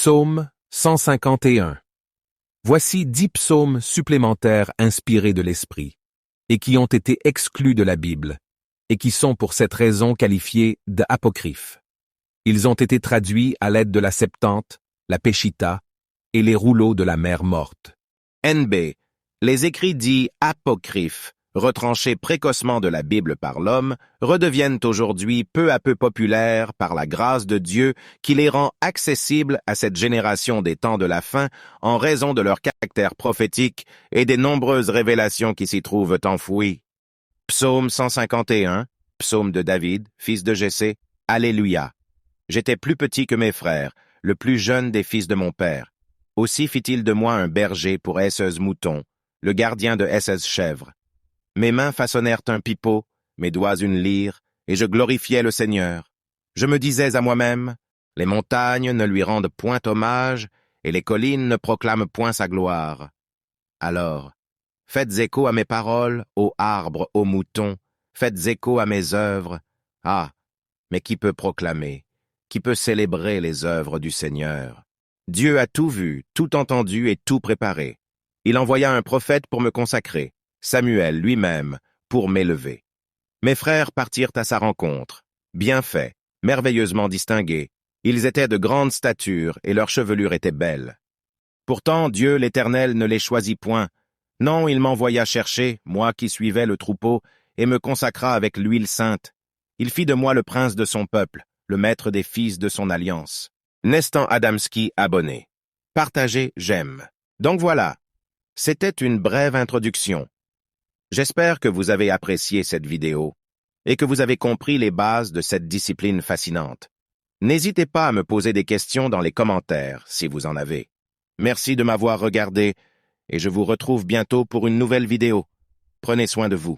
Psaume 151. Voici 10 psaumes supplémentaires inspirés de l'Esprit, et qui ont été exclus de la Bible, et qui sont pour cette raison qualifiés d'apocryphes. Ils ont été traduits à l'aide de la Septante, la Peshitta et les rouleaux de la mer morte. NB. Les écrits dits apocryphes, retranchés précocement de la Bible par l'homme, redeviennent aujourd'hui peu à peu populaires par la grâce de Dieu qui les rend accessibles à cette génération des temps de la fin en raison de leur caractère prophétique et des nombreuses révélations qui s'y trouvent enfouies. Psaume 151, psaume de David, fils de Jessé, Alléluia. J'étais plus petit que mes frères, le plus jeune des fils de mon père. Aussi fit-il de moi un berger pour 16 moutons, le gardien de 16 chèvres. Mes mains façonnèrent un pipeau, mes doigts une lyre, et je glorifiais le Seigneur. Je me disais à moi-même, les montagnes ne lui rendent point hommage, et les collines ne proclament point sa gloire. Alors, faites écho à mes paroles, ô arbres, ô moutons, faites écho à mes œuvres. Ah, mais qui peut proclamer, qui peut célébrer les œuvres du Seigneur? Dieu a tout vu, tout entendu et tout préparé. Il envoya un prophète pour me consacrer, Samuel lui-même, pour m'élever. Mes frères partirent à sa rencontre, bien faits, merveilleusement distingués. Ils étaient de grande stature et leur chevelure était belle. Pourtant Dieu l'Éternel ne les choisit point. Non, il m'envoya chercher, moi qui suivais le troupeau, et me consacra avec l'huile sainte. Il fit de moi le prince de son peuple, le maître des fils de son alliance. Nestan Adamski, abonné. Partagez, j'aime. Donc voilà, c'était une brève introduction. J'espère que vous avez apprécié cette vidéo et que vous avez compris les bases de cette discipline fascinante. N'hésitez pas à me poser des questions dans les commentaires si vous en avez. Merci de m'avoir regardé et je vous retrouve bientôt pour une nouvelle vidéo. Prenez soin de vous.